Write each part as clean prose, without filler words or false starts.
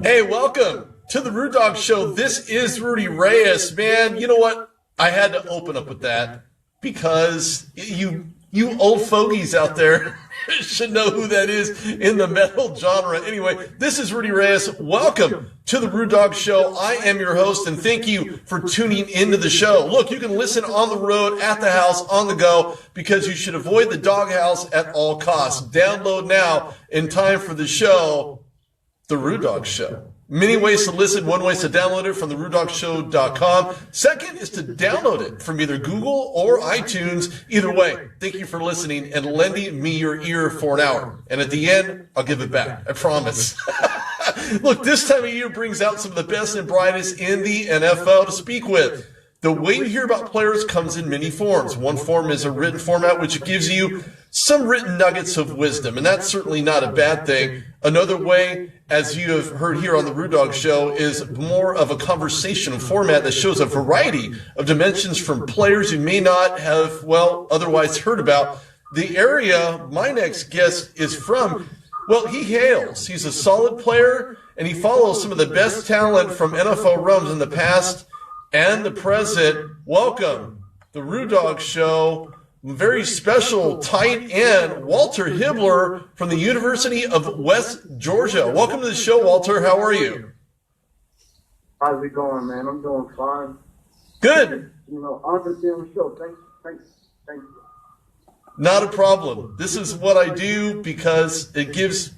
Hey, welcome to the Rude Dog Show. This is Rudy Reyes. Man, you know what? I had to open up with that because you old fogies out there should know who that is in the metal genre. Anyway, this is Rudy Reyes. Welcome to the Rude Dog Show. I am your host, and thank you for tuning into the show. Look, you can listen on the road, at the house, on the go, because you should avoid the doghouse at all costs. Download now in time for the show, The Rude Dog Show. Many ways to listen. One way is to download it from therudedogshow.com. Second is to download it from either Google or iTunes. Either way, thank you for listening and lending me your ear for an hour. And at the end, I'll give it back. I promise. Look, this time of year brings out some of the best and brightest in the NFL to speak with. The way you hear about players comes in many forms. One form is a written format, which gives you some written nuggets of wisdom, and that's certainly not a bad thing. Another way, as you have heard here on the Rude Dog Show, is more of a conversational format that shows a variety of dimensions from players you may not have, otherwise heard about. The area my next guest is from, he hails. He's a solid player, and he follows some of the best talent from NFL realms in the past and the present. Welcome, the Rude Dog Show. Very special tight end, Walter Hibbler from the University of West Georgia. Welcome to the show, Walter. How are you? How's it going, man? I'm doing fine. Good. Honored to be on the show. Thanks. Not a problem. This is what I do because it gives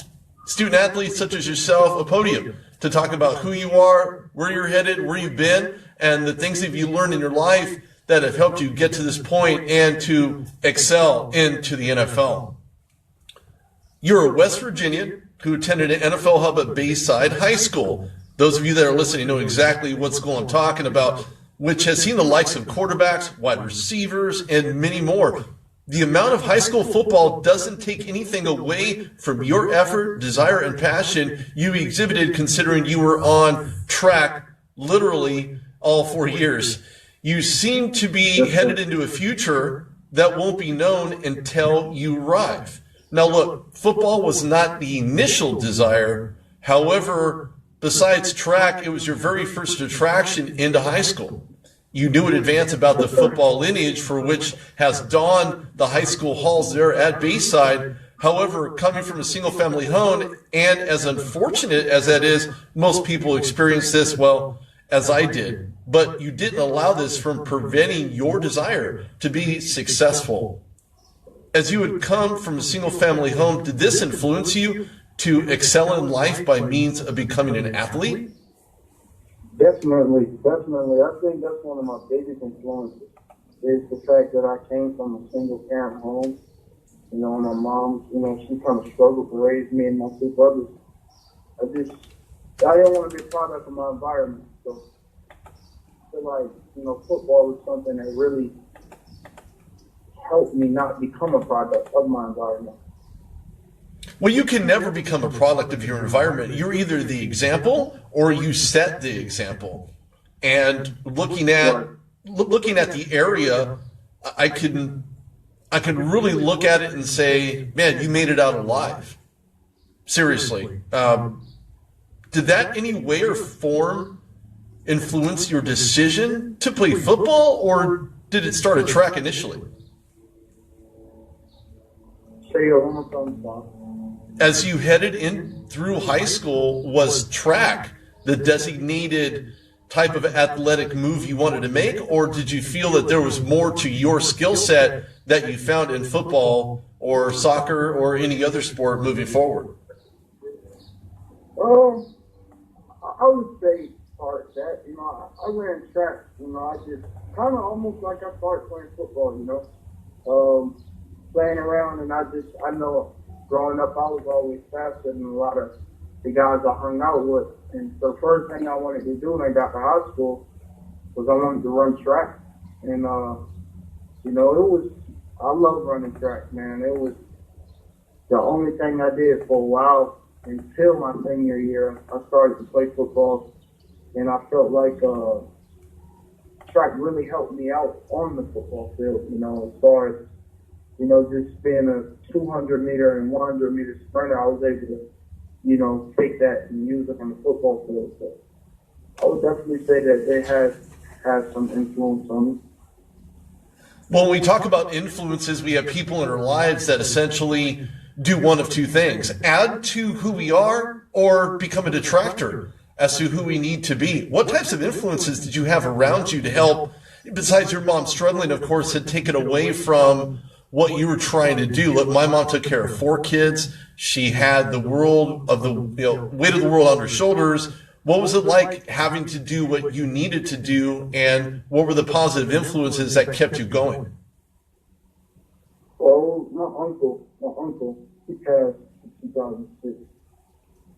student athletes such as yourself a podium to talk about who you are, where you're headed, where you've been, and the things that you learned in your life that have helped you get to this point and to excel into the NFL. You're a West Virginian who attended an NFL hub at Bayside High School. Those of you that are listening know exactly what's I'm talking about, which has seen the likes of quarterbacks, wide receivers, and many more. The amount of high school football doesn't take anything away from your effort, desire, and passion you exhibited, considering you were on track literally all 4 years. You seem to be headed into a future that won't be known until you arrive. Now look, football was not the initial desire. However, besides track, it was your very first attraction into high school. You knew in advance about the football lineage for which has dawned the high school halls there at Bayside. However, coming from a single-family home, and as unfortunate as that is, most people experience this, as I did. But you didn't allow this from preventing your desire to be successful. As you had come from a single-family home, did this influence you to excel in life by means of becoming an athlete? Definitely. I think that's one of my biggest influences is the fact that I came from a single-parent home. My mom, she kind of struggled to raise me and my two brothers. I didn't want to be a product of my environment. So I feel like, football is something that really helped me not become a product of my environment. Well, you can never become a product of your environment. You're either the example or you set the example. And looking at the area, I can really look at it and say, man, you made it out alive. Seriously. Did that any way or form influence your decision to play football, or did it start at track initially? Say it one more time, Bob. As you headed in through high school, was track the designated type of athletic move you wanted to make, or did you feel that there was more to your skill set that you found in football or soccer or any other sport moving forward? I would say part of that. I ran track. I just kind of almost like I started playing football. Playing around, and I know growing up I was always faster than a lot of the guys I hung out with. And the first thing I wanted to do when I got to high school was I wanted to run track. And I love running track, man. It was the only thing I did for a while. Until my senior year, I started to play football, and I felt like track really helped me out on the football field, as far as, just being a 200-meter and 100-meter sprinter. I was able to take that and use it on the football field. So I would definitely say that they had some influence on me. Well, when we talk about influences, we have people in our lives that essentially do one of two things: add to who we are or become a detractor as to who we need to be. What types of influences did you have around you to help, besides your mom struggling, of course, had taken away from what you were trying to do? Look, my mom took care of 4 kids. She had the world of the weight of the world on her shoulders. What was it like having to do what you needed to do, and what were the positive influences that kept you going? Well, my uncle, he passed in 2006,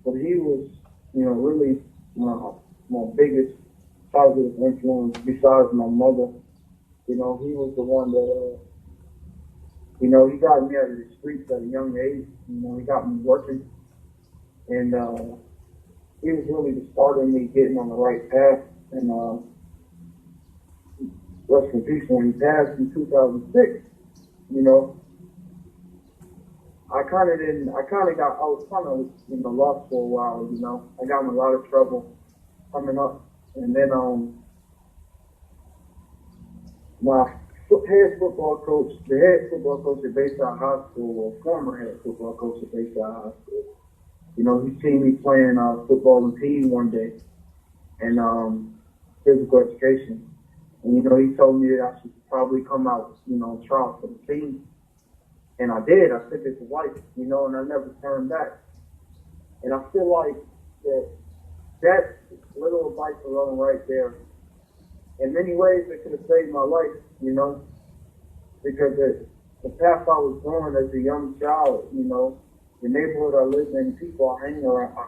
but he was, really my biggest positive influence besides my mother. He was the one that, he got me out of the streets at a young age. He got me working, and he was really the start of me getting on the right path. And rest in peace, when he passed in 2006, I was kind of lost for a while. I got in a lot of trouble coming up, and then my head football coach at Bayside High School, or former head football coach at Bayside High School, he seen me playing football in team one day, and physical education, and he told me that I should probably come out, try out for the team, and I did. I took it to life, and I never turned back, and I feel like that little advice alone right there, in many ways, it could have saved my life, because the path I was going as a young child, the neighborhood I lived in, people I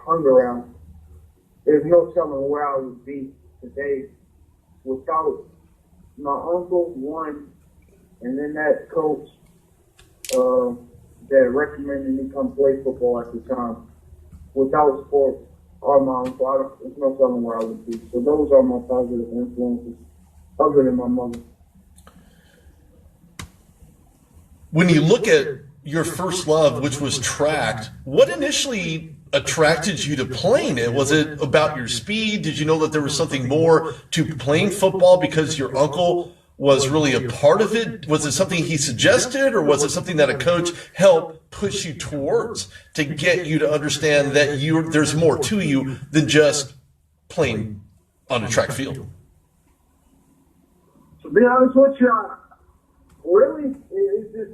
hung around, there's no telling where I would be today without my uncle, one, and then that coach that recommended me come play football at the time. Without sports or my uncle, there's no telling where I would be. So those are my positive influences, other than my mother. When you look at your first love, which was track, what initially attracted you to playing it? Was it about your speed? Did you know that there was something more to playing football because your uncle was really a part of it? Was it something he suggested, or was it something that a coach helped push you towards to get you to understand that there's more to you than just playing on a track field? To be honest with you, really, it's just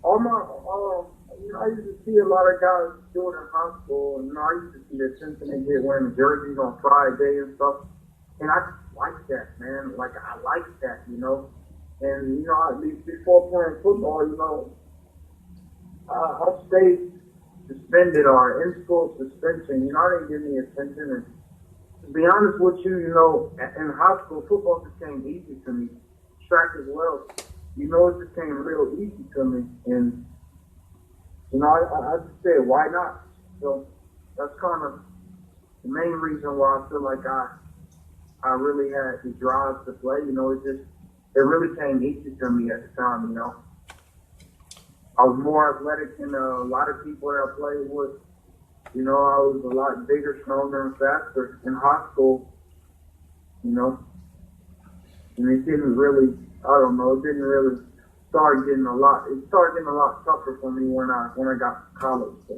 I used to see a lot of guys doing it in high school, and I used to see the attention they get wearing jerseys on Friday and stuff, and I like that, man. Like, I like that, And at least before playing football, I stayed suspended or in school suspension. I didn't get any attention, and to be honest with you, in high school, football became easy to me. Track as well. It became real easy to me. And, I just said, why not? So that's kind of the main reason why I feel like I really had the drive to play. It really came easy to me at the time, I was more athletic than a lot of people that I played with. I was a lot bigger, stronger, and faster in high school, and it didn't really, it didn't really start getting a lot tougher for me when I got to college. So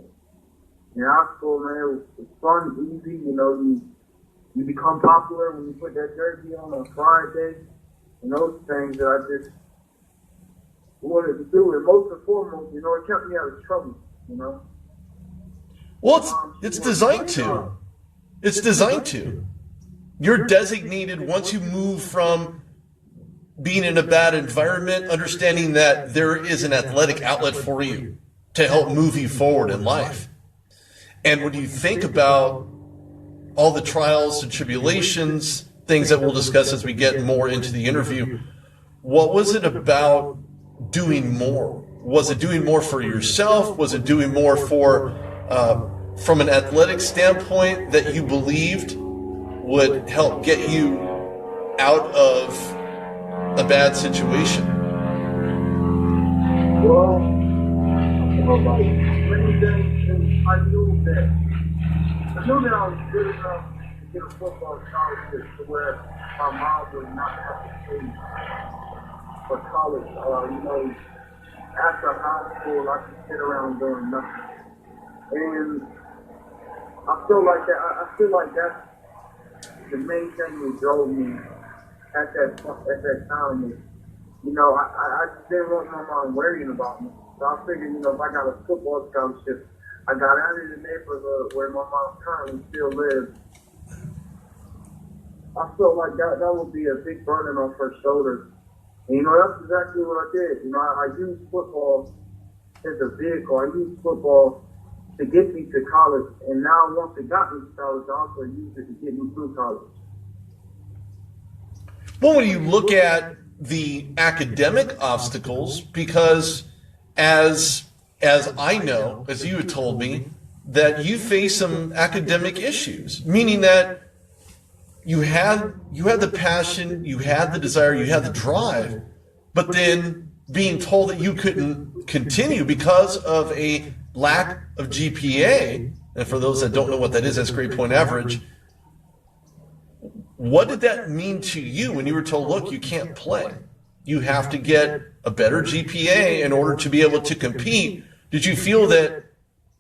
in high school, man, it was fun, easy, you become popular when you put that jersey on Friday, and those things that I just wanted to do. And most and foremost, it kept me out of trouble, Well, it's designed to. It's designed to. You're designated once you move from being in a bad environment, understanding that there is an athletic outlet for you to help move you forward in life. And when you think about all the trials and tribulations, things that we'll discuss as we get more into the interview, what was it about doing more? Was it doing more for yourself? Was it doing more for, from an athletic standpoint, that you believed would help get you out of a bad situation? Well, like many knew that I was good enough to get a football scholarship to where my mom would not have to pay for college. After high school, I could sit around doing nothing. And I feel like that. I feel like that's the main thing that drove me at that time. Is, I just didn't want my mom worrying about me. So I figured, if I got a football scholarship, I got out of the neighborhood where my mom currently still lives. I felt like that would be a big burden off her shoulders. And, that's exactly what I did. I used football as a vehicle. I used football to get me to college. And now once it got me to college, I also used it to get me through college. Well, when you look at the academic obstacles, because as I know, as you had told me, that you face some academic issues, meaning that you had the passion, you had the desire, you had the drive, but then being told that you couldn't continue because of a lack of GPA, and for those that don't know what that is, that's grade point average. What did that mean to you when you were told, look, you can't play? You have to get a better GPA in order to be able to compete. Did you feel that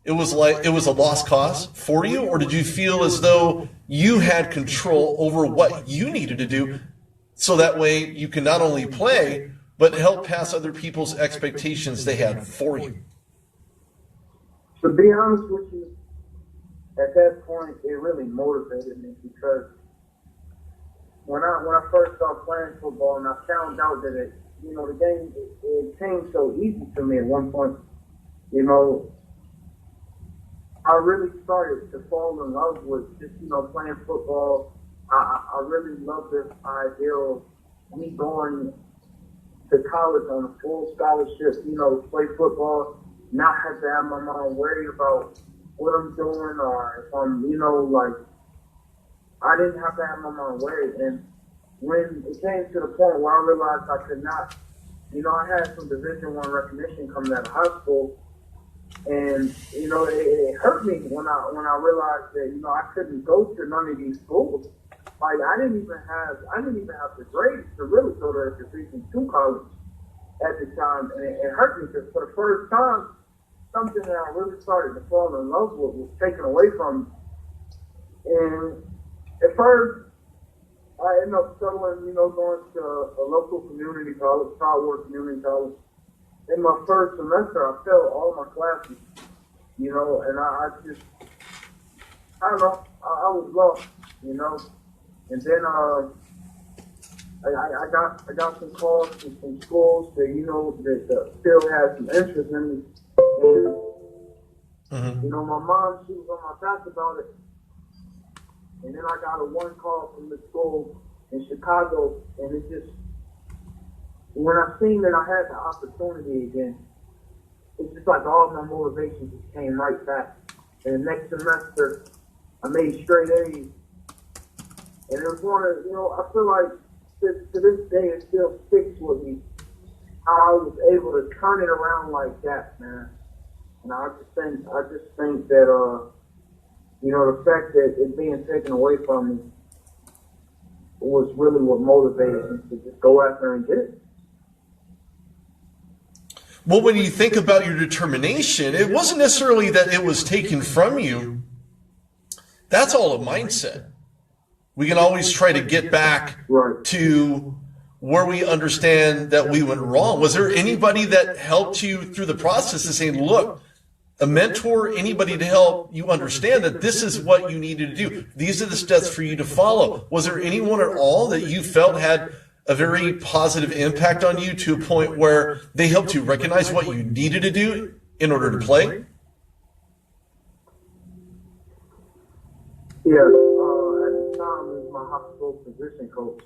it was a lost cause for you, or did you feel as though you had control over what you needed to do so that way you can not only play, but help pass other people's expectations they had for you? To be honest with you, at that point, it really motivated me because when I first started playing football and I found out that the game, it came so easy to me at one point, I really started to fall in love with just, playing football. I really love this idea of me going to college on a full scholarship, to play football, not have to have my mom worried about what I'm doing or if I'm, I didn't have to have my mom worried. And when it came to the point where I realized I could not, I had some Division I recognition coming out of high school. And, it hurt me when I realized that, I couldn't go to none of these schools. Like, I didn't even have the grades to really go to a Division II college at the time. And it hurt me because for the first time, something that I really started to fall in love with was taken away from me. And at first, I ended up settling, going to a local community college, Southward Community College. In my first semester, I failed all my classes, and I don't know, I was lost, And then I got some calls from some schools that, that still had some interest in me. And, my mom, she was on my back about it. And then I got one call from the school in Chicago, and it just, when I seen that I had the opportunity again, it's just like all my motivation just came right back. And the next semester, I made straight A's. And it was one of, I feel like to this day, it still sticks with me how I was able to turn it around like that, man. And I just think that, the fact that it being taken away from me was really what motivated me to just go after and get it. Well, when you think about your determination, it wasn't necessarily that it was taken from you. That's all a mindset. We can always try to get back to where we understand that we went wrong. Was there anybody that helped you through the process of saying, look, a mentor, anybody to help you understand that this is what you needed to do? These are the steps for you to follow. Was there anyone at all that you felt had a very positive impact on you to a point where they helped you recognize what you needed to do in order to play? Yeah, at the time, it was my hospital position coach.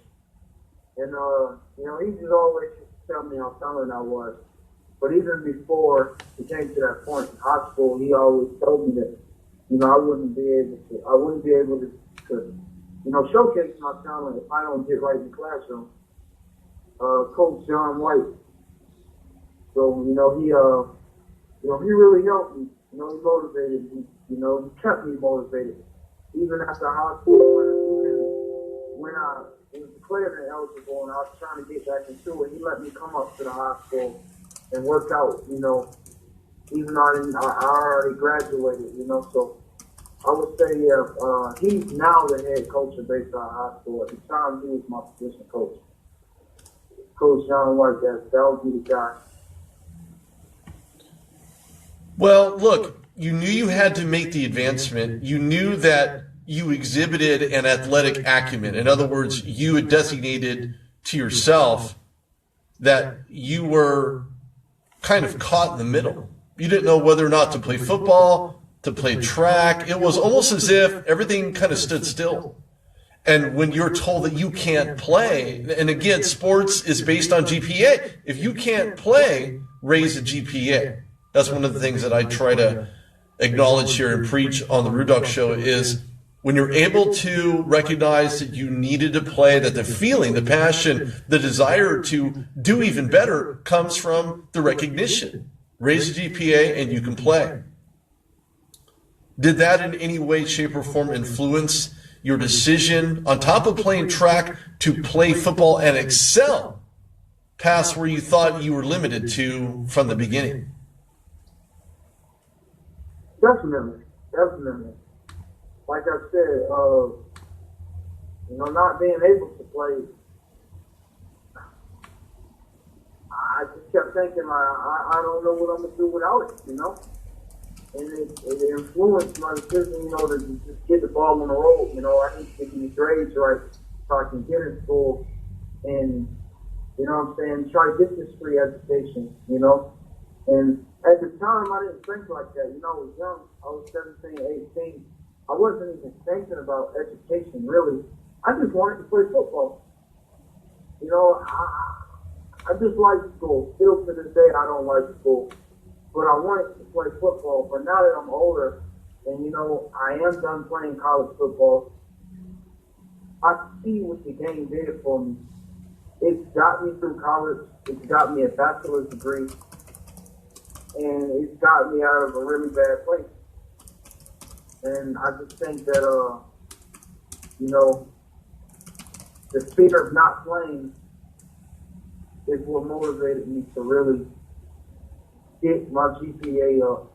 And, he just always used to tell me how talented I was. But even before it came to that point in high school, he always told me that, I wouldn't be able to showcase my talent if I don't get right in the classroom. Coach John White. So, he really helped me. You know, he motivated me. You know, he kept me motivated. Even after high school, when I was declared ineligible and I was trying to get back into it, he let me come up to the high school and work out, you know, even though I already graduated, you know. So I would say, he's now the head coach of Bayside High School. At the time, he was my position coach. Coach John White, that would be the guy. Well, look, you knew you had to make the advancement. You knew that you exhibited an athletic acumen. In other words, you had designated to yourself that you were kind of caught in the middle. You didn't know whether or not to play football, to play track. It was almost as if everything kind of stood still. And when you're told that you can't play, and again, sports is based on GPA. If you can't play, raise a GPA. That's one of the things that I try to acknowledge here and preach on the Rude Dog Show is when you're able to recognize that you needed to play, that the feeling, the passion, the desire to do even better comes from the recognition. Raise a GPA and you can play. Did that in any way, shape, or form influence your decision, on top of playing track, to play football and excel past where you thought you were limited to from the beginning? Definitely. Like I said, you know, not being able to play, I just kept thinking, I don't know what I'm going to do without it, you know? And it influenced my decision, you know, to just get the ball on the road. You know, I need to get these grades right so I can get in school and, you know what I'm saying, try to get this free education, you know? And at the time, I didn't think like that. You know, I was young. I was 17, 18. I wasn't even thinking about education, really. I just wanted to play football. You know, I just like school. Still to this day, I don't like school. But I wanted to play football. But now that I'm older, and, you know, I am done playing college football, I see what the game did for me. It's got me through college. It's got me a bachelor's degree. And it's got me out of a really bad place. And I just think that, you know, the fear of not playing is what motivated me to really get my GPA up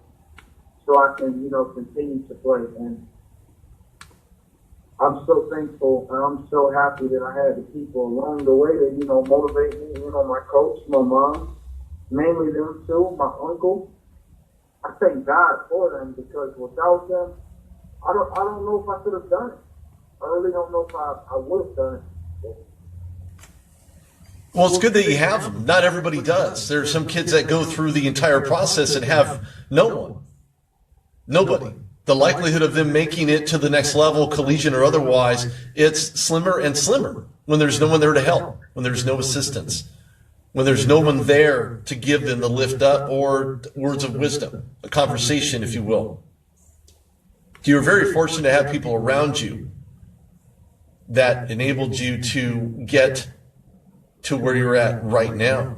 so I can, you know, continue to play. And I'm so thankful and I'm so happy that I had the people along the way that, you know, motivate me. You know, my coach, my mom, mainly them two, my uncle. I thank God for them because without them, I don't know if I could have done it. I really don't know if I would have done it. Well, it's good that you have them. Not everybody does. There are some kids that go through the entire process and have no one. Nobody. The likelihood of them making it to the next level, collegiate or otherwise, it's slimmer and slimmer when there's no one there to help, when there's no assistance, when there's no one there to give them the lift up or words of wisdom, a conversation, if you will. You're very fortunate to have people around you that enabled you to get to where you're at right now.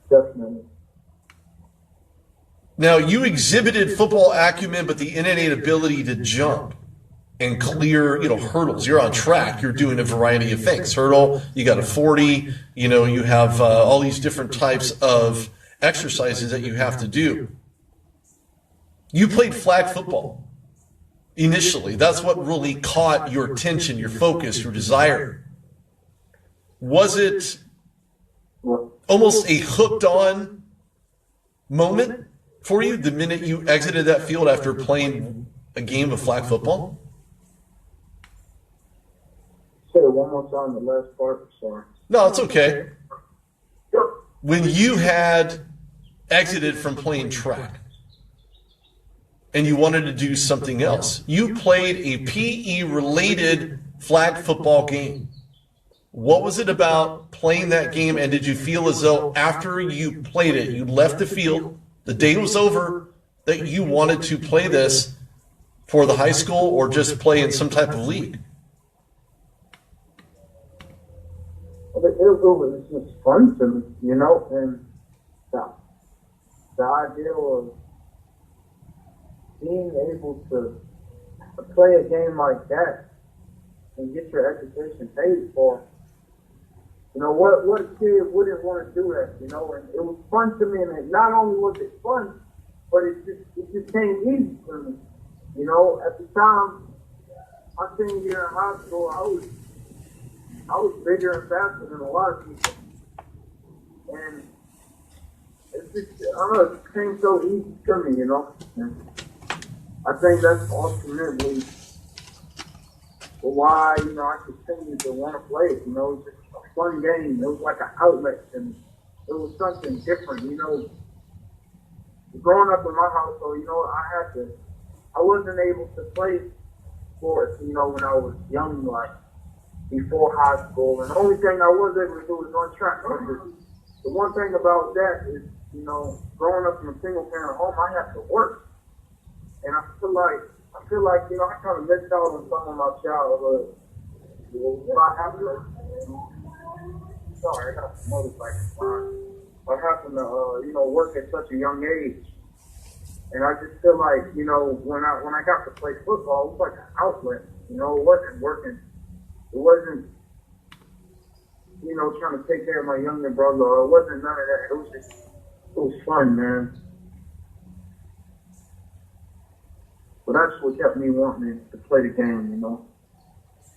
Definitely. Now, you exhibited football acumen, but the innate ability to jump and clear, you know, hurdles. You're on track. You're doing a variety of things. Hurdle, you got a 40, you know, you have all these different types of exercises that you have to do. You played flag football initially. That's what really caught your attention, your focus, your desire. Was it almost a hooked-on moment for you the minute you exited that field after playing a game of flag football? Say it one more time, the last part. Sorry. No, it's okay. When you had exited from playing track and you wanted to do something else, you played a PE-related flag football game. What was it about playing that game, and did you feel as though after you played it, you left the field, the day was over, that you wanted to play this for the high school or just play in some type of league? It was just fun to me, you know, and the idea of being able to play a game like that and get your education paid for, you know, what a kid wouldn't want to do that, you know, and it was fun to me, and it, not only was it fun, but it just came easy for me, you know. At the time, I senior year in high school, I was bigger and faster than a lot of people, and it's just, I don't know, it came so easy to me, you know. And I think that's ultimately why, you know, I continued to want to play it. You know, it was just a fun game. It was like an outlet, and it was something different. You know, growing up in my household, you know, I wasn't able to play sports, you know, when I was young, like before high school. And the only thing I was able to do was run track. The one thing about that is, you know, growing up in a single parent home, I had to work. And I feel like, you know, I kind of missed out on some of my childhood. What happened? Sorry, I got a motorcycle. I happened to, you know, work at such a young age. And I just feel like, you know, when I got to play football, it was like an outlet. You know, it wasn't working. It wasn't, you know, trying to take care of my younger brother. It wasn't none of that. It was fun, man. But that's what kept me wanting to play the game, you know.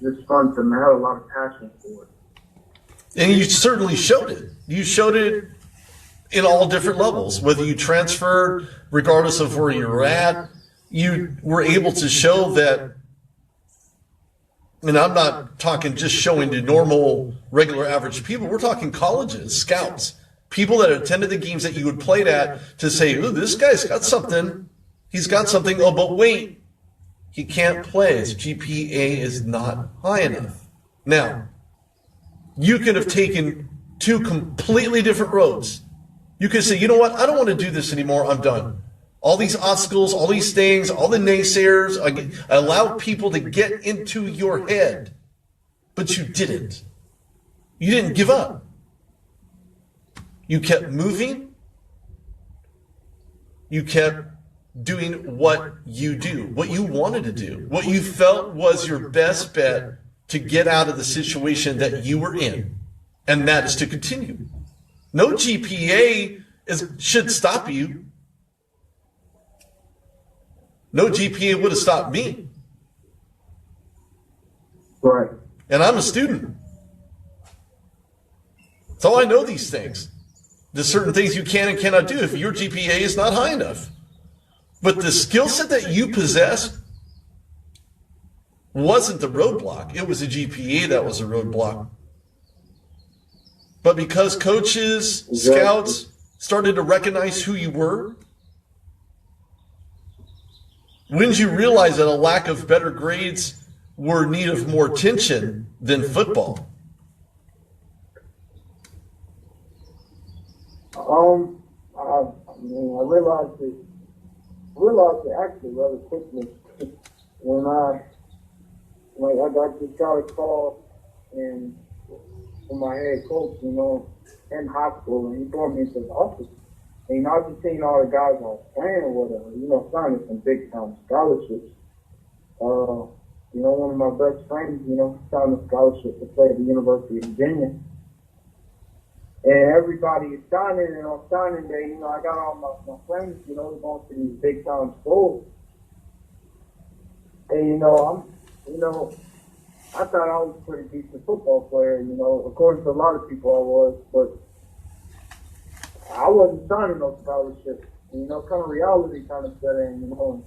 It's fun to me. I had a lot of passion for it. And you certainly showed it. You showed it in all different levels. Whether you transferred, regardless of where you're at, you were able to show that. And I'm not talking just showing to normal, regular, average people. We're talking colleges, scouts, people that attended the games that you had played at to say, ooh, this guy's got something. He's got something. Oh, but wait, he can't play. His GPA is not high enough. Now, you could have taken two completely different roads. You could say, you know what? I don't want to do this anymore. I'm done. All these obstacles, all these things, all the naysayers, I allowed people to get into your head. But you didn't. You didn't give up. You kept moving. You kept doing what you do, what you wanted to do, what you felt was your best bet to get out of the situation that you were in, and that is to continue. No GPA should stop you. No GPA would have stopped me. Right. And I'm a student. So I know these things. There's certain things you can and cannot do if your GPA is not high enough. But the skill set that you possess wasn't the roadblock. It was a GPA that was a roadblock. But because coaches, scouts started to recognize who you were, when did you realize that a lack of better grades were in need of more attention than football? I realized it actually rather quickly when I just got a call from my head coach, you know, in high school, and he brought me into the office. And, you know, I just seen all the guys I was playing with, you know, signing some big time scholarships. You know, one of my best friends, you know, signed a scholarship to play at the University of Virginia. And everybody is signing, and on signing day, you know, I got all my friends, you know, going to these big time schools. And, I thought I was a pretty decent football player, you know, according to a lot of people I was, but I wasn't signing those scholarships. And, you know, kind of reality kind of set in, you know, and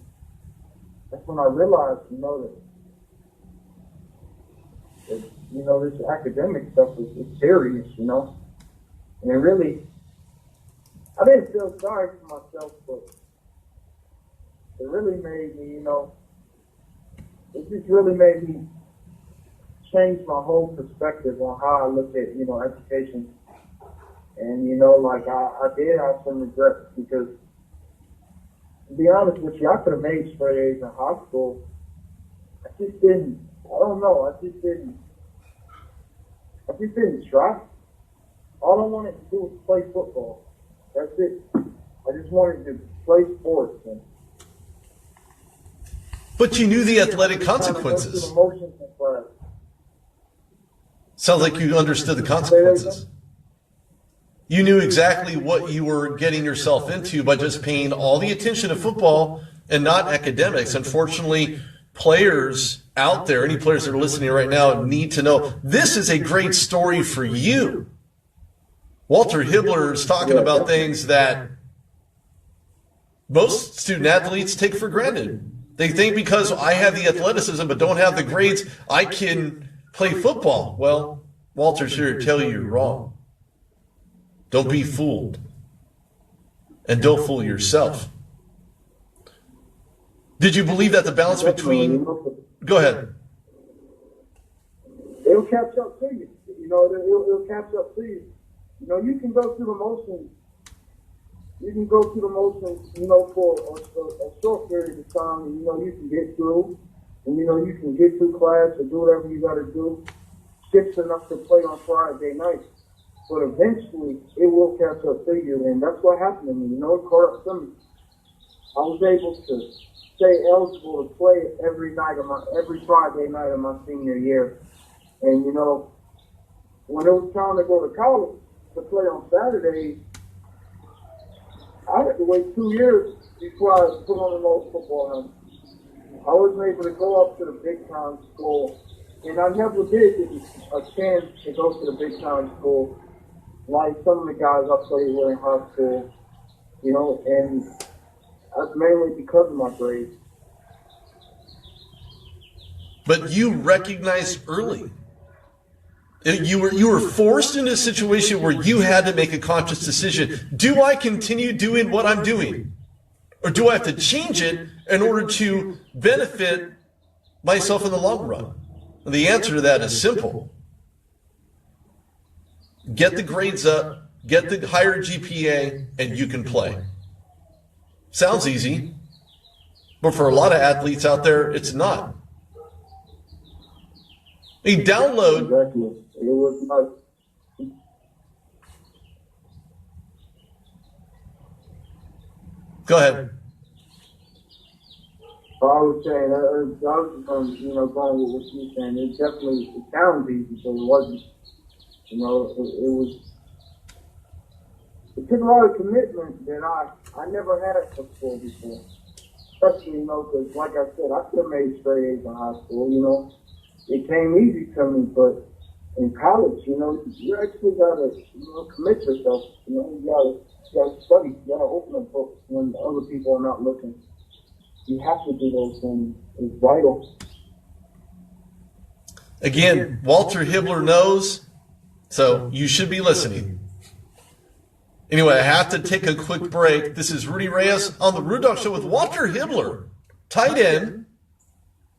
that's when I realized, you know, that you know, this academic stuff is serious, you know. And it really, I didn't feel sorry for myself, but it really made me, you know, it just really made me change my whole perspective on how I look at, you know, education. And, you know, like I did have some regrets because, to be honest with you, I could have made straight A's in high school. I just didn't try. All I wanted to do was play football. That's it. I just wanted to play sports. And But you knew the athletic consequences. Sounds like you understood the consequences. You knew exactly what you were getting yourself into by just paying all the attention to football and not academics. Unfortunately, players out there, any players that are listening right now, need to know this is a great story for you. Walter Hibbler is talking about things that most student athletes take for granted. They think because I have the athleticism but don't have the grades, I can play football. Well, Walter's here to tell you you're wrong. Don't be fooled. And don't fool yourself. Did you believe that the balance between... Go ahead. It'll catch up to you. It'll catch up to you. You can go through the motions. You can go through the motions, for a short period of time, and, you can get through. And, you can get through class or do whatever you got to do. Just enough to play on Friday night. But eventually, it will catch up to you, and that's what happened to me. It caught up to me. I was able to stay eligible to play every Friday night of my senior year. And, when it was time to go to college to play on Saturdays, I had to wait 2 years before I was put on an old football helmet. I wasn't able to go up to the big-time school, and I never did get a chance to go to the big-time school like some of the guys I played with in high school, and that's mainly because of my grades. But you recognized early. You were forced into a situation where you had to make a conscious decision. Do I continue doing what I'm doing? Or do I have to change it in order to benefit myself in the long run? And the answer to that is simple. Get the grades up, get the higher GPA, and you can play. Sounds easy, but for a lot of athletes out there, it's not. Download. Exactly. It was not. Go ahead. I was saying, I was going with what you were saying. It sounds easy, but it wasn't. It took a lot of commitment that I never had before. Especially, because like I said, I could have made straight A's in high school, It came easy to me, but in college, you actually gotta, commit yourself. You gotta study. You gotta open a book when other people are not looking. You have to do those things. It's vital. Again, Walter Hibbler knows, so you should be listening. Anyway, I have to take a quick break. This is Rudy Reyes on the Rude Dog Show with Walter Hibbler, tight end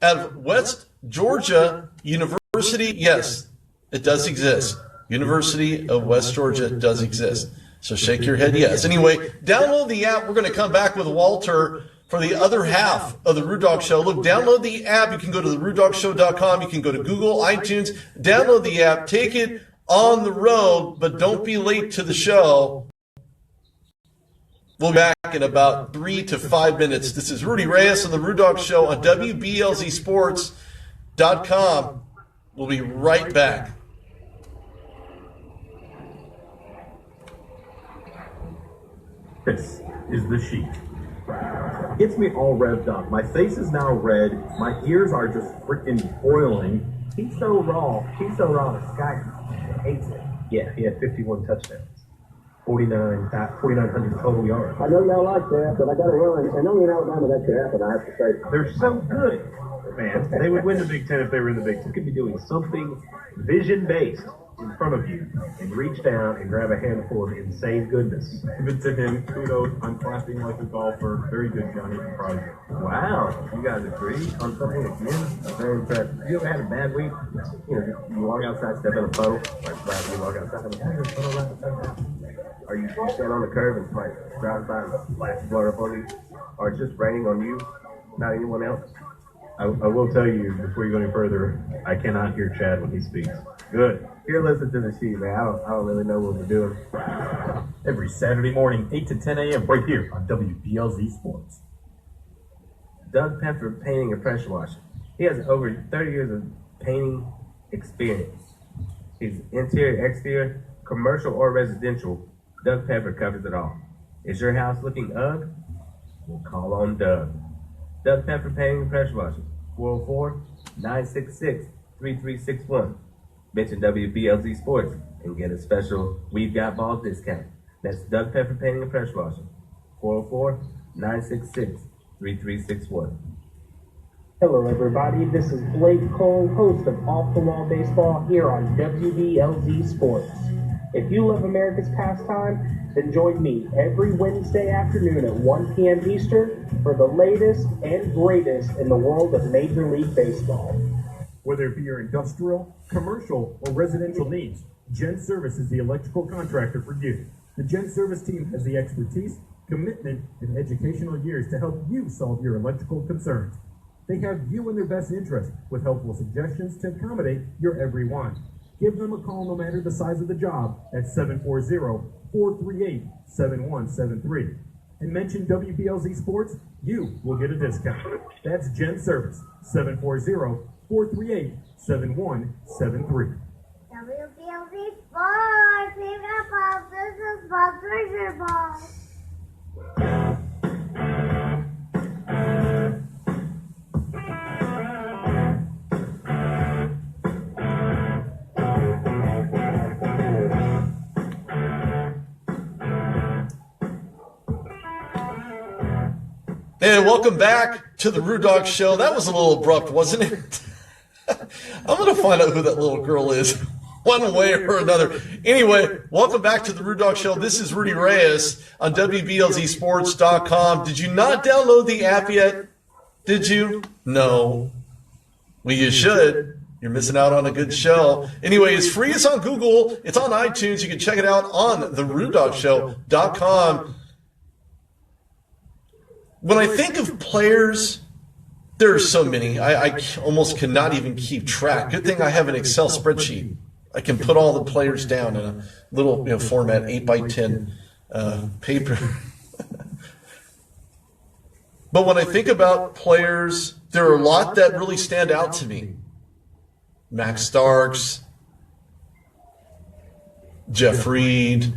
at West Georgia University. Yes, it does exist. University of West Georgia does exist. So shake your head yes. Anyway, download the app. We're going to come back with Walter for the other half of the Rude Dog Show. Look, download the app. You can go to therudedogshow.com. You can go to Google, iTunes. Download the app. Take it on the road, but don't be late to the show. We'll be back in about 3 to 5 minutes. This is Rudy Reyes on the Rude Dog Show on WBLZSports.com. We'll be right back. This is the Sheik. Gets me all revved up. My face is now red. My ears are just freaking boiling. He's so raw. He's so raw. The Sky hates it. Yeah, he had 51 touchdowns. 4,900 total yards. I know y'all like that, but I got to run. And only in Alabama that could happen, I have to say. They're so good, man. They would win the Big Ten if they were in the Big Ten. You could be doing something vision-based in front of you and reach down and grab a handful of insane goodness. Even to him, kudos on clapping like a golfer. Very good, Johnny. Proud of you. Wow, you guys agree on something again? Very impressive. You ever had a bad week? You walk outside, step in a puddle. Like, you walk outside, Are you stand on the curb and like drive by and flash blood up on you? Or it's just raining on you, not anyone else? I will tell you, before you go any further, I cannot hear Chad when he speaks. Good. Here, listen to the sheet, man. I don't really know what we're doing. Every Saturday morning, 8 to 10 a.m. right here on WBLZ Sports. Doug Pepper painting and pressure washing. He has over 30 years of painting experience. He's interior, exterior, commercial or residential. Doug Pepper covers it all. Is your house looking ugly? We'll call on Doug. Doug Pepper painting and pressure washing. 404-966-3361. Mention WBLZ Sports and get a special We've Got Balls discount. That's Doug Pepper painting and pressure washing. 404-966-3361. Hello, everybody. This is Blake Cole, host of Off the Wall Baseball here on WBLZ Sports. If you love America's pastime, then join me every Wednesday afternoon at 1 p.m. Eastern for the latest and greatest in the world of Major League Baseball. Whether it be your industrial, commercial, or residential needs, Gen Service is the electrical contractor for you. The Gen Service team has the expertise, commitment, and educational years to help you solve your electrical concerns. They have you in their best interest with helpful suggestions to accommodate your every want. Give them a call no matter the size of the job at 740-438-7173. And mention WBLZ Sports, you will get a discount. That's Gen Service, 740-438-7173. WBLZ Sports, we've got balls, this is sponsors your balls. And welcome back to the Rude Dog Show. That was a little abrupt, wasn't it? I'm going to find out who that little girl is one way or another. Anyway, welcome back to the Rude Dog Show. This is Rudy Reyes on WBLZsports.com. Did you not download the app yet? Did you? No. Well, you should. You're missing out on a good show. Anyway, it's free. It's on Google. It's on iTunes. You can check it out on therudedogshow.com. When I think of players, there are so many. I almost cannot even keep track. Good thing I have an Excel spreadsheet. I can put all the players down in a little format, 8x10 paper. But when I think about players, there are a lot that really stand out to me. Max Starks, Jeff Reed.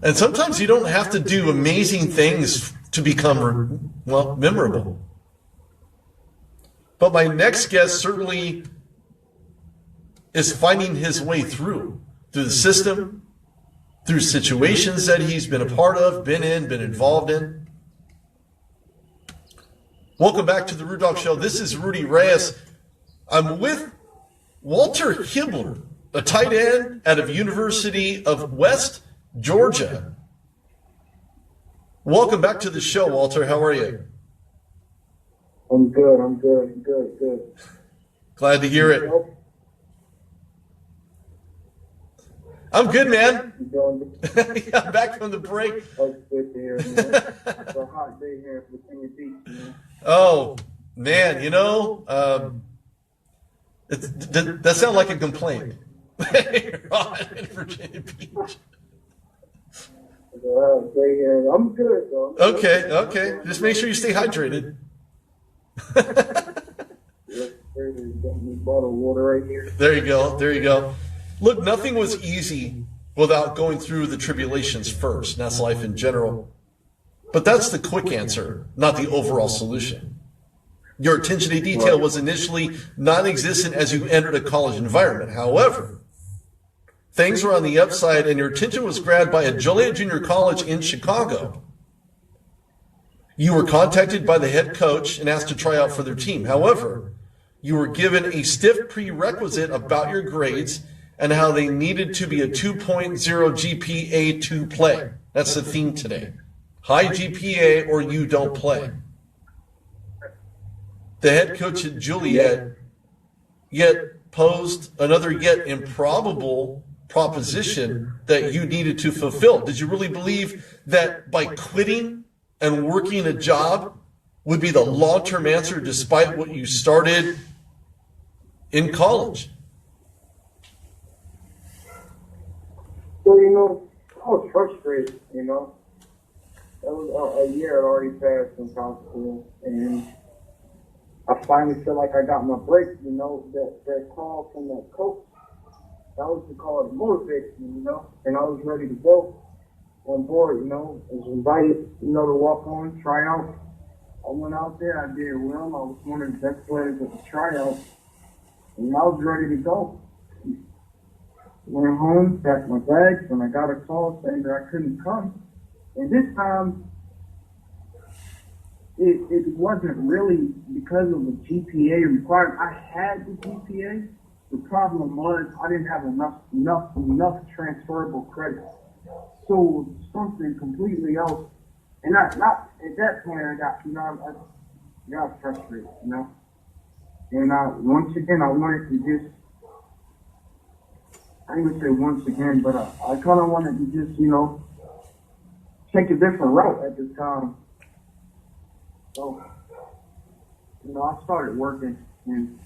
And sometimes you don't have to do amazing things to become, well, memorable. But my next guest certainly is finding his way through the system, through situations that he's been a part of, been involved in. Welcome back to the Rude Dog Show. This is Rudy Reyes. I'm with Walter Hibbler, a tight end out of University of West Georgia. Welcome back to the show, Walter. How are you? I'm good. Good. Glad to hear it. I'm good, man. Yeah, I'm back from the break. That's good to hear, man. It's a hot day here in Virginia Beach, man. Oh, man, that sounds like a complaint. You're hot in Virginia Beach. I'm good, though. Okay. Just make sure you stay hydrated. Bottle of water right here. There you go. Look, nothing was easy without going through the tribulations first. That's life in general. But that's the quick answer, not the overall solution. Your attention to detail was initially non-existent as you entered a college environment. However, things were on the upside, and your attention was grabbed by a Joliet Junior College in Chicago. You were contacted by the head coach and asked to try out for their team. However, you were given a stiff prerequisite about your grades and how they needed to be a 2.0 GPA to play. That's the theme today. High GPA or you don't play. The head coach at Joliet yet posed another yet improbable proposition that you needed to fulfill. Did you really believe that by quitting and working a job would be the long-term answer despite what you started in college? Well, I was frustrated, a year had already passed in college school, and I finally feel like I got my break. You know, that call from that coach, that was the call to motivate me. You know, and I was ready to go on board. You know, I was invited, you know, to walk on, try out. I went out there, I did well. I was one of the best players at the tryout, and I was ready to go. Went home, packed my bags, and I got a call saying that I couldn't come. And this time, it wasn't really because of the GPA required. I had the GPA. The problem was I didn't have enough transferable credits. So it was something completely else. And not at that point I got, you know, I got frustrated, you know. And once again I wanted to just, I ain't gonna say once again, but I kind of wanted to just, you know, take a different route at the time. So, you know, I started working, and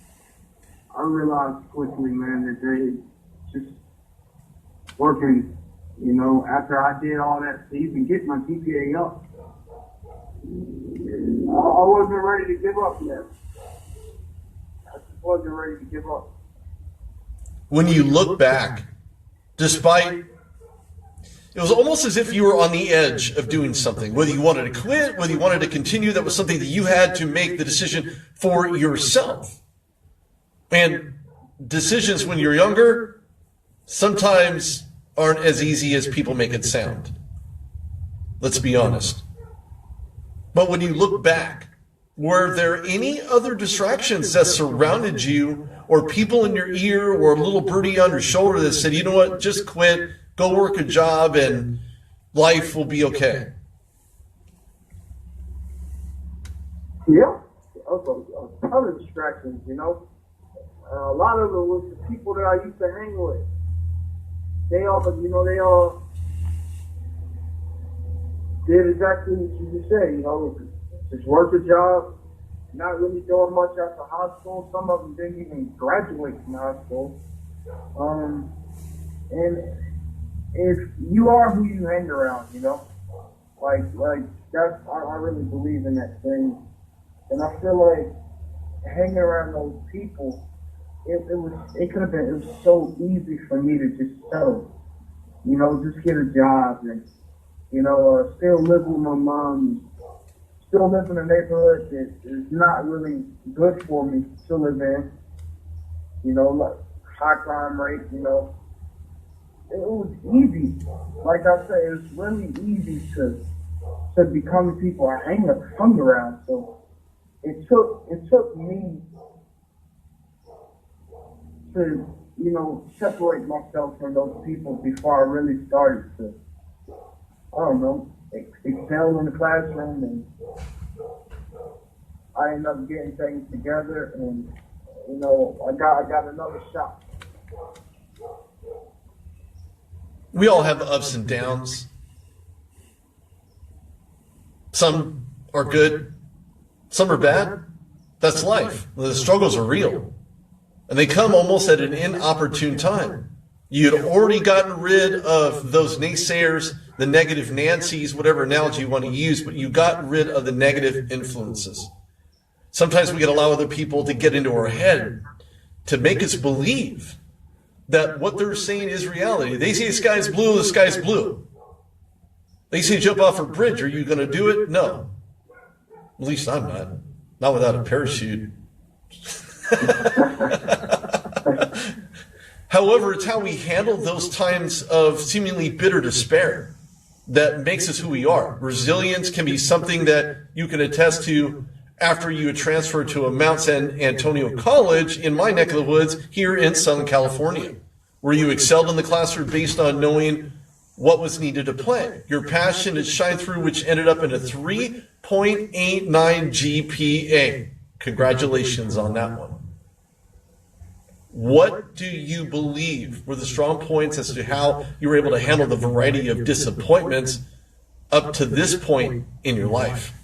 I realized quickly, man, that they just working, you know, after I did all that to even get my GPA up, I wasn't ready to give up yet. I just wasn't ready to give up. When you look back, despite, it was almost as if you were on the edge of doing something. Whether you wanted to quit, whether you wanted to continue, that was something that you had to make the decision for yourself. And decisions when you're younger sometimes aren't as easy as people make it sound. Let's be honest. But when you look back, were there any other distractions that surrounded you, or people in your ear, or a little birdie on your shoulder that said, you know what, just quit, go work a job, and life will be okay? Yeah, a ton of distractions, you know. A lot of it was the people that I used to hang with. They all did exactly what you just said, you know, just work a job, not really doing much after high school. Some of them didn't even graduate from high school. And if you are who you hang around, you know, like that's, I really believe in that thing. And I feel like hanging around those people, it was so easy for me to just settle, you know, just get a job and, you know, still live with my mom, still live in a neighborhood that is not really good for me to live in, you know, like high crime rate, you know. It was easy. Like I said, it was really easy to become the people I hung around. So it took me to, you know, separate myself from those people before I really started to, I don't know, excel in the classroom, and I ended up getting things together, and, you know, I got another shot. We all have ups and downs. Some are good, some are bad. That's life. The struggles are real. And they come almost at an inopportune time. You had already gotten rid of those naysayers, the negative Nancys, whatever analogy you want to use, but you got rid of the negative influences. Sometimes we can allow other people to get into our head to make us believe that what they're saying is reality. They say the sky's blue, the sky's blue. They say jump off a bridge. Are you going to do it? No. At least I'm not. Not without a parachute. However, it's how we handle those times of seemingly bitter despair that makes us who we are. Resilience can be something that you can attest to after you transfer to a Mount San Antonio college in my neck of the woods here in Southern California, where you excelled in the classroom based on knowing what was needed to play. Your passion had shined through, which ended up in a 3.89 GPA. Congratulations on that one. What do you believe were the strong points as to how you were able to handle the variety of disappointments up to this point in your life?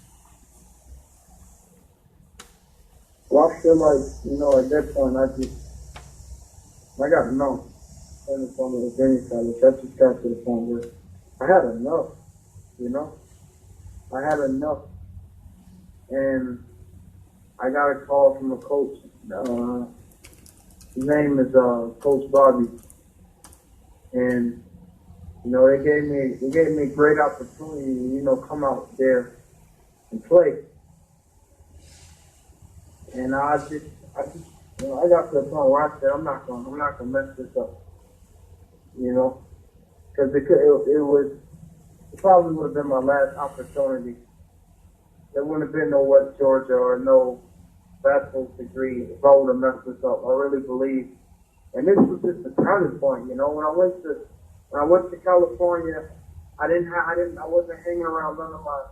Well, I feel like, you know, at that point, I got to know. And from the Virginia college, I just got to the point where I had enough, you know. I had enough. And I got a call from a coach. His name is Coach Bobby. And, you know, they gave me a great opportunity to, you know, come out there and play. And I just, you know, I got to the point where I said, I'm not gonna mess this up. You know, because it probably would have been my last opportunity. There wouldn't have been no West Georgia or no bachelor's degree if I would have messed this up. I really believe. And this was just a turning point, you know. When I went to California, I wasn't hanging around none of my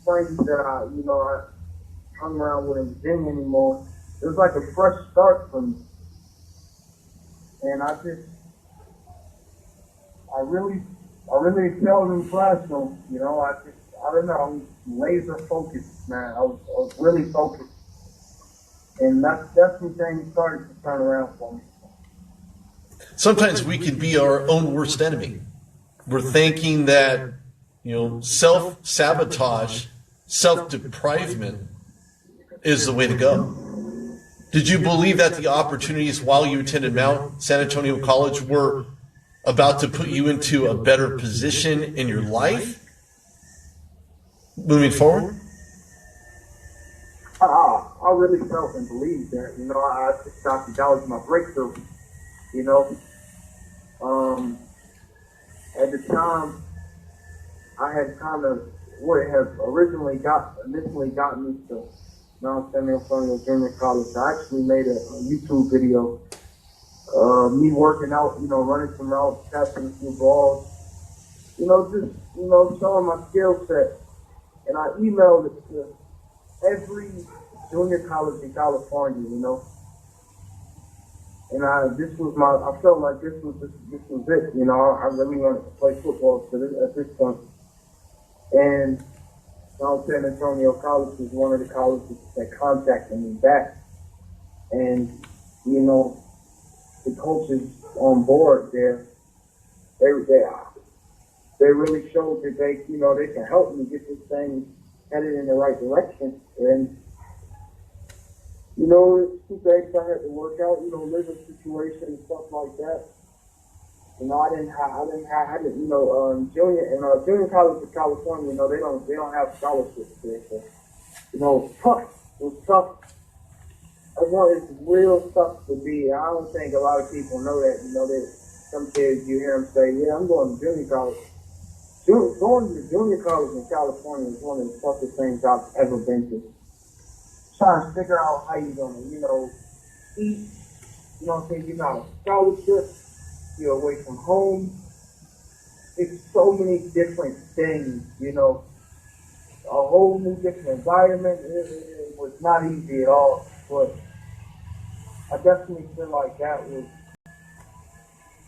friends that I hung around with in Virginia anymore. It was like a fresh start for me. And I really felt in the classroom, you know. I don't know, I was laser focused, man. I was really focused. And that's when things started to turn around for me. Sometimes we can be our own worst enemy. We're thinking that, you know, self-sabotage, self-deprivement is the way to go. Did you believe that the opportunities while you attended Mount San Antonio College were about to put you into a better position in your life moving forward? I really felt and believed that, you know. I just thought that was my breakthrough, you know. At the time, I had kind of what had initially got me to Mount San Antonio Junior College. I actually made a YouTube video, me working out, you know, running some routes, catching a few balls, you know, just, you know, showing my skill set. And I emailed it to every junior college in California, you know. And I felt like this was it, you know. I really wanted to play football at this point. And Mount San Antonio College was one of the colleges that contacted me back. And, you know, the coaches on board there, they really showed that they can help me get this thing headed in the right direction. And, you know, it's two things I had to work out, you know, living situation and stuff like that. You know, I didn't, you know, junior college in California, you know, they don't have scholarships there. So, you know, it's tough. It was tough. It's real tough to be. I don't think a lot of people know that. You know, that some kids, you hear them say, yeah, I'm going to junior college. Going to junior college in California is one of the toughest things I've ever been to. Trying to figure out how you're going to, you know, eat. You know what I'm saying? You're not a scholarship. You're away from home. It's so many different things, you know. A whole new different environment. It was not easy at all. But I definitely feel like that was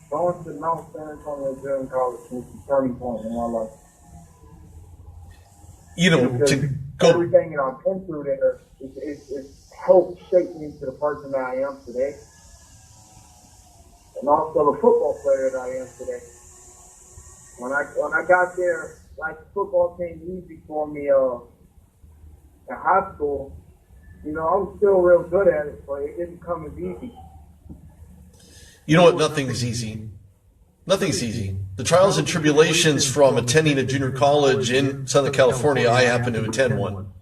going to Mount San Antonio Junior College was the turning point in my life. You know, because to go everything that I've been through there it's helped shape me into the person that I am today. And also the football player that I am today. When I got there, like, football came easy for me in high school. You know, I was still real good at it, but it didn't come as easy. You know what? Nothing's easy. Nothing's easy. The trials and tribulations from attending a junior college in Southern California, I happen to attend one.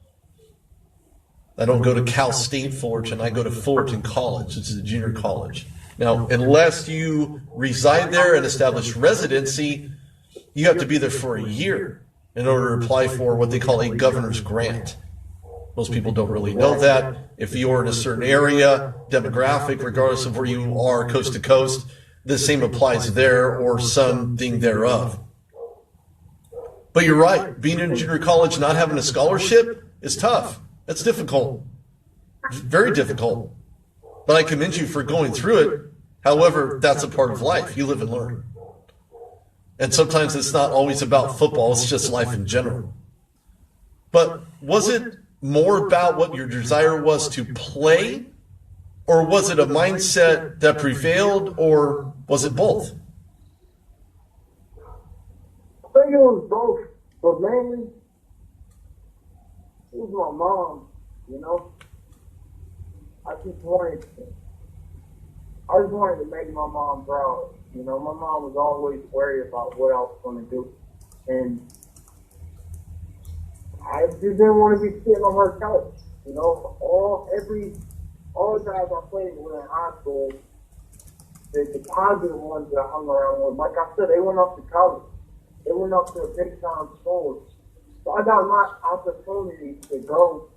I don't go to Cal State Fullerton. I go to Fullerton College. It's a junior college. Now, unless you reside there and establish residency, you have to be there for a year in order to apply for what they call a governor's grant. Most people don't really know that. If you're in a certain area, demographic, regardless of where you are, coast to coast, the same applies there or something thereof. But you're right. Being in junior college, not having a scholarship is tough. It's difficult. It's very difficult. But I commend you for going through it. However, that's a part of life. You live and learn. And sometimes it's not always about football. It's just life in general. But was it more about what your desire was to play? Or was it a mindset that prevailed? Or was it both? I think it was both. But mainly, was my mom, you know. I just wanted to make my mom proud. You know, my mom was always worried about what I was going to do. And I just didn't want to be sitting on her couch. You know, all the guys I played with in high school, the positive ones that I hung around with, like I said, they went off to college. They went up to a big time school. So I got my opportunity to go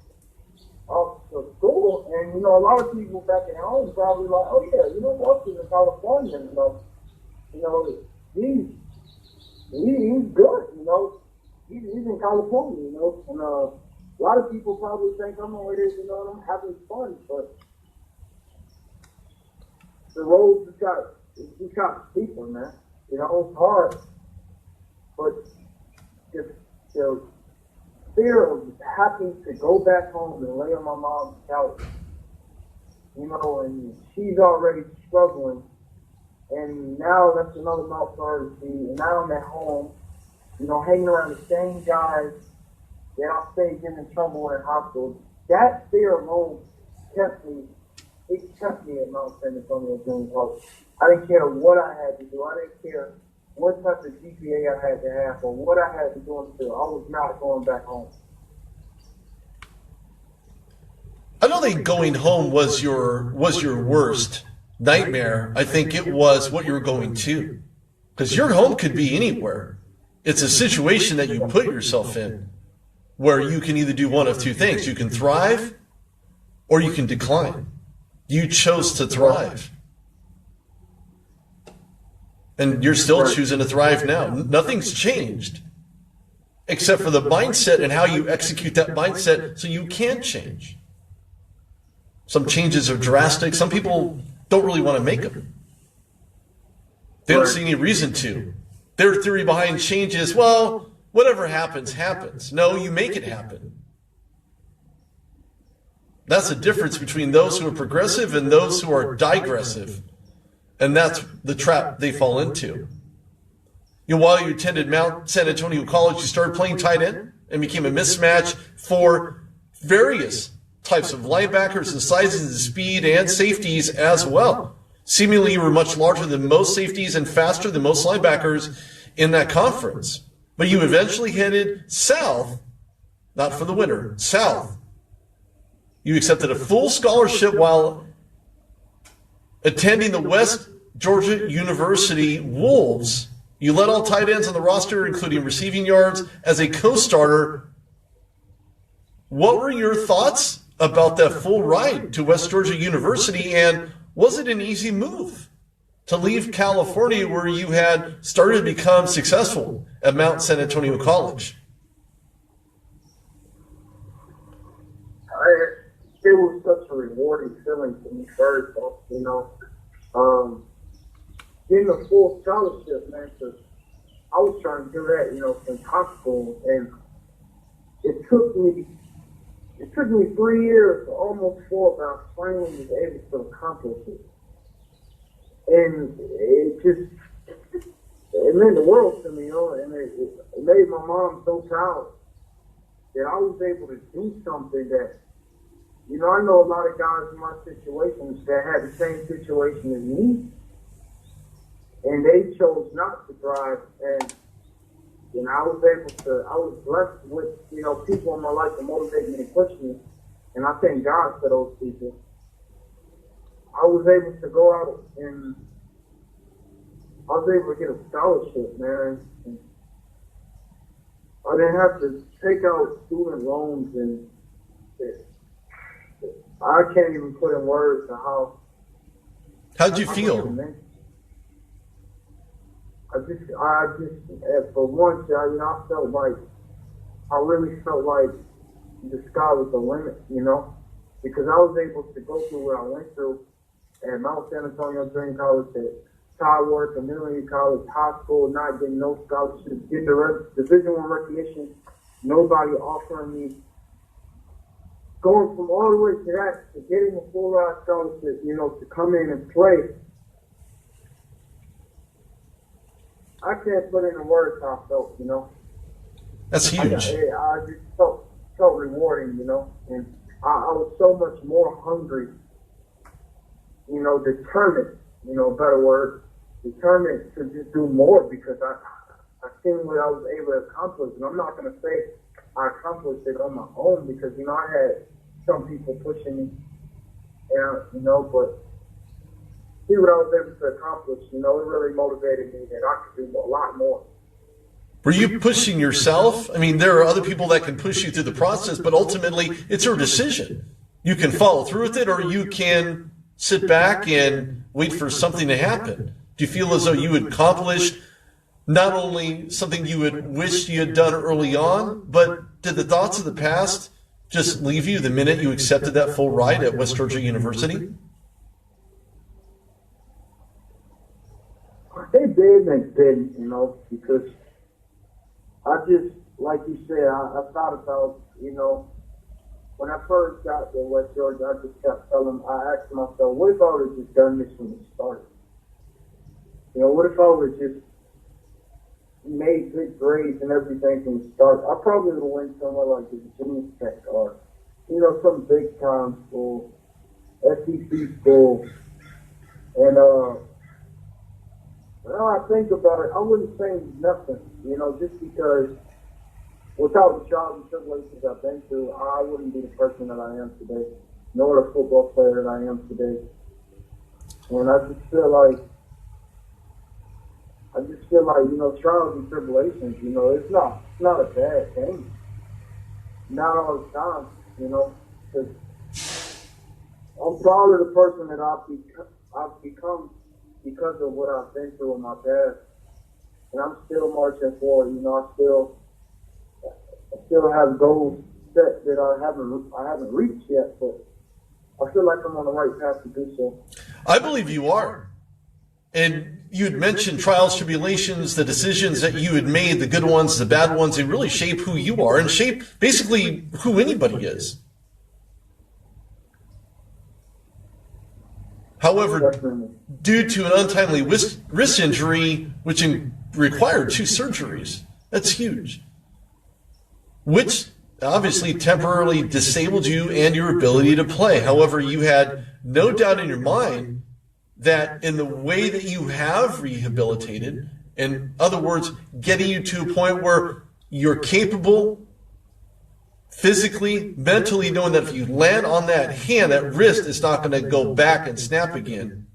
up to school, and you know, a lot of people back at home probably like, oh yeah, you know, Walter's in California, you know, he's good, you know, he's in California, you know, and a lot of people probably think I'm over there, you know, and I'm having fun, but the road just got steeper, man. You know, it's hard, but the fear of having to go back home and lay on my mom's couch, you know, and she's already struggling, and now that's another mouth for her to see, and now I'm at home, you know, hanging around the same guys that I stayed getting in trouble in high school. That fear alone kept me at Mount San Antonio Junior College. I didn't care what I had to do. I didn't care what type of GPA I had to have or what I had to do until I was not going back home. I don't think going home was your worst nightmare. I think it was what you were going to. Because your home could be anywhere. It's a situation that you put yourself in where you can either do one of two things. You can thrive or you can decline. You chose to thrive. And you're still choosing to thrive now. Nothing's changed except for the mindset and how you execute that mindset so you can change. Some changes are drastic. Some people don't really want to make them. They don't see any reason to. Their theory behind change is, well, whatever happens, happens. No, you make it happen. That's the difference between those who are progressive and those who are digressive. And that's the trap they fall into. You know, while you attended Mount San Antonio College, you started playing tight end and became a mismatch for various types of linebackers and sizes and speed and safeties as well. Seemingly, you were much larger than most safeties and faster than most linebackers in that conference. But you eventually headed south, not for the winter, south. You accepted a full scholarship while attending the West Georgia University Wolves. You led all tight ends on the roster, including receiving yards, as a co-starter. What were your thoughts about that full ride to West Georgia University, and was it an easy move to leave California where you had started to become successful at Mount San Antonio College? It was such a rewarding feeling to me first, you know. Getting a full scholarship, man, because I was trying to do that, you know, since high school, and it took me 3 years, almost 4, but I finally was able to accomplish it. And it meant the world to me, you know, and it made my mom so proud that I was able to do something that, you know, I know a lot of guys in my situation that had the same situation as me, and they chose not to thrive. And you know, I was blessed with, you know, people in my life to motivate me and push me, and I thank God for those people. I was able to go out and I was able to get a scholarship, man. And I didn't have to take out student loans, and I can't even put in words to how. How'd you feel? I just, for once, I really felt like the sky was the limit, you know, because I was able to go through what I went through at Mount San Antonio Junior College, at Tyward Community College, high school, not getting no scholarships, getting the Division I recognition, nobody offering me. Going from all the way to that, to getting a full ride scholarship, you know, to come in and play. I can't put into words how I felt, you know. That's huge. I just felt felt rewarding, you know, and I was so much more hungry, you know, determined, you know, a better word, determined to just do more because I seen what I was able to accomplish. And I'm not going to say I accomplished it on my own because, you know, I had some people pushing me, and, you know, but see what I was able to accomplish, you know, it really motivated me that I could do a lot more. Were you pushing yourself? I mean, there are other people that can push you through the process, but ultimately it's your decision. You can follow through with it, or you can sit back and wait for something to happen. Do you feel as though you had accomplished not only something you had wished you had done early on, but did the thoughts of the past just leave you the minute you accepted that full ride at West Georgia University? They did and they didn't, you know, because I just, like you said, I thought about, you know, when I first got to West Georgia, I just kept I asked myself, what if I would have just done this from the start? You know, what if I would have just made good grades and everything from the start? I probably would have went somewhere like the Virginia Tech or, you know, some big time school, SEC school. And now I think about it, I wouldn't say nothing, you know, just because without the trials and tribulations I've been through, I wouldn't be the person that I am today, nor the football player that I am today. And I just feel like, you know, trials and tribulations, you know, it's not a bad thing. Not all the time, you know, because I'm proud of the person that I've become because of what I've been through in my past. And I'm still marching forward, you know, I still have goals set that I haven't reached yet, but I feel like I'm on the right path to do so. I believe you are. And you had mentioned trials, tribulations, the decisions that you had made, the good ones, the bad ones, they really shape who you are and shape basically who anybody is. However, due to an untimely wrist injury, which required 2 surgeries, that's huge, which obviously temporarily disabled you and your ability to play. However, you had no doubt in your mind that in the way that you have rehabilitated, in other words, getting you to a point where you're capable physically, mentally, knowing that if you land on that hand, that wrist is not going to go back and snap again.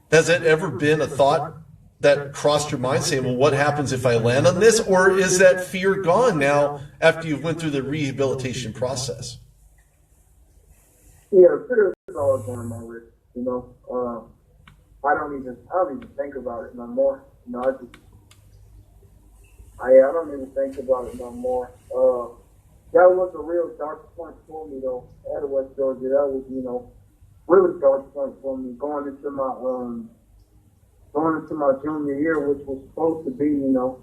Has that ever been a thought that crossed your mind saying, well, what happens if I land on this? Or is that fear gone now after you've went through the rehabilitation process? Yeah, fear is always on my wrist, you know. I don't even think about it no more. You know, I don't even think about it no more. That was a real dark point for me though, at West Georgia. That was, you know, really dark point for me going into my junior year, which was supposed to be, you know,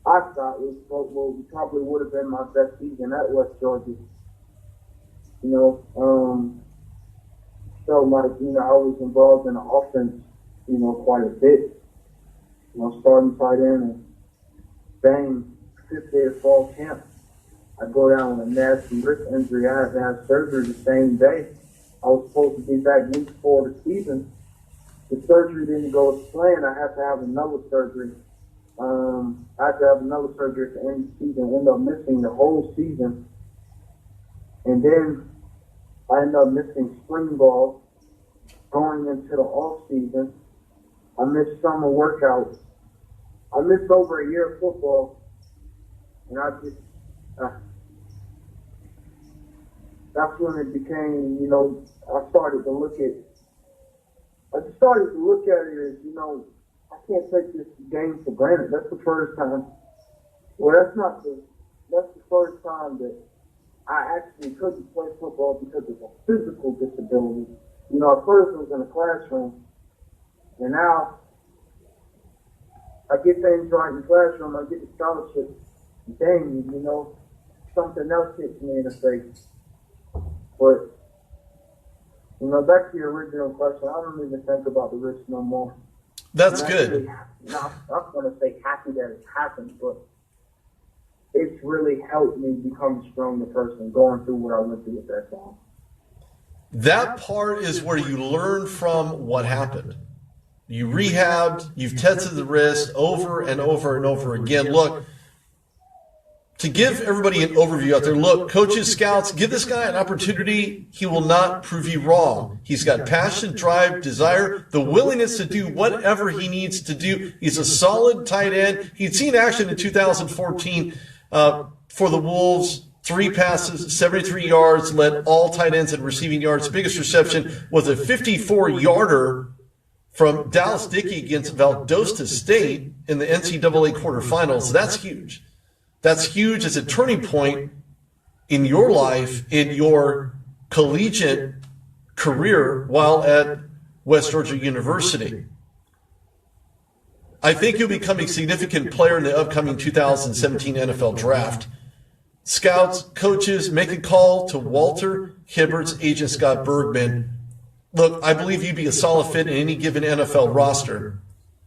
I thought it was probably would have been my best season at West Georgia. You know, felt like, you know, I was involved in the offense, you know, quite a bit. You know, starting tight end and bang, 5th day of fall camp, I go down with a nasty wrist injury. I had to have surgery the same day. I was supposed to be back week 4 of the season. The surgery didn't go as planned. I had to have another surgery. I had to have another surgery at the end of the season. I ended up missing the whole season. And then I ended up missing spring ball going into the off season. I missed summer workouts. I missed over a year of football. And I just, that's when it became, you know, I started to look at it as, you know, I can't take this game for granted. That's the first time. Well, that's the first time that I actually couldn't play football because of a physical disability. You know, at first it was in the classroom, and now I get things right in the classroom, I get the scholarship, dang, you know, something else hits me in the face. But, you know, back to your original question, I don't even think about the risk no more. That's good. I'm not going to say happy that it happened, but it's really helped me become a stronger person going through what I went through at that time. That part is where you learn from what happened. You rehabbed, you've tested the risk over and over and over again. Look, to give everybody an overview out there, look, coaches, scouts, give this guy an opportunity. He will not prove you wrong. He's got passion, drive, desire, the willingness to do whatever he needs to do. He's a solid tight end. He'd seen action in 2014 for the Wolves. 3 passes, 73 yards, led all tight ends in receiving yards. Biggest reception was a 54-yarder from Dallas Dickey against Valdosta State in the NCAA quarterfinals. That's huge. That's huge as a turning point in your life, in your collegiate career while at West Georgia University. I think you'll become a significant player in the upcoming 2017 NFL Draft. Scouts, coaches, make a call to Walter Hibbert's agent, Scott Bergman. Look, I believe you'd be a solid fit in any given NFL roster.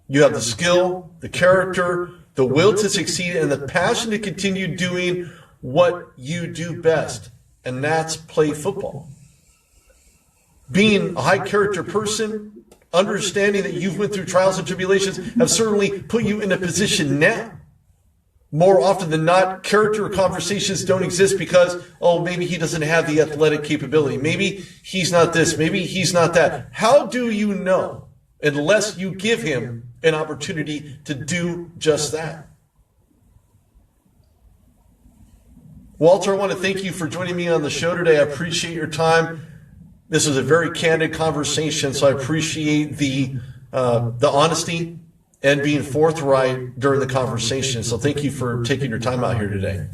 You have the skill, the character, the will to succeed, and the passion to continue doing what you do best, and that's play football. Being a high-character person, understanding that you've went through trials and tribulations have certainly put you in a position now. More often than not, character conversations don't exist because, oh, maybe he doesn't have the athletic capability. Maybe he's not this. Maybe he's not that. How do you know unless you give him an opportunity to do just that? Walter, I want to thank you for joining me on the show today. I appreciate your time. This was a very candid conversation, so I appreciate the honesty and being forthright during the conversation. So thank you for taking your time out here today.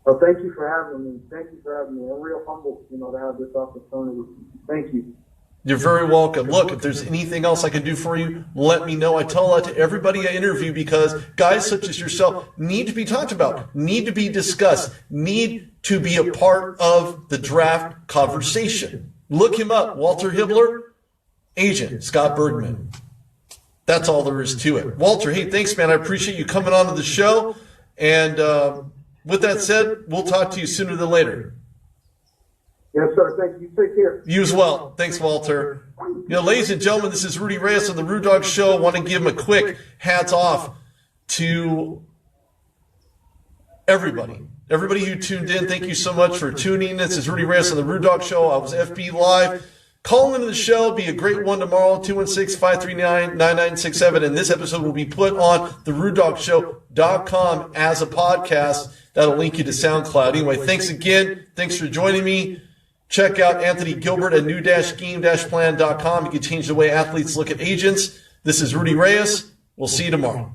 Well, thank you for having me. Thank you for having me. I'm real humbled, to have this opportunity. Thank you. You're very welcome. Look, if there's anything else I can do for you, let me know. I tell that to everybody I interview because guys such as yourself need to be talked about, need to be discussed, need to be a part of the draft conversation. Look him up, Walter Hibbler, agent, Scott Bergman. That's all there is to it. Walter, hey, thanks, man. I appreciate you coming on to the show. And with that said, we'll talk to you sooner than later. Yes, sir. Thank you. Take care. You as well. Thanks, Walter. Ladies and gentlemen, this is Rudy Reyes on the Rude Dog Show. I want to give him a quick hats off to everybody. Everybody who tuned in, thank you so much for tuning in. This is Rudy Reyes on the Rude Dog Show. I was FB Live. Call into the show. Be a great one tomorrow, 216-539-9967. And this episode will be put on the RudeDogShow.com as a podcast. That'll link you to SoundCloud. Anyway, thanks again. Thanks for joining me. Check out Anthony Gilbert at new-game-plan.com. You can change the way athletes look at agents. This is Rudy Reyes. We'll see you tomorrow.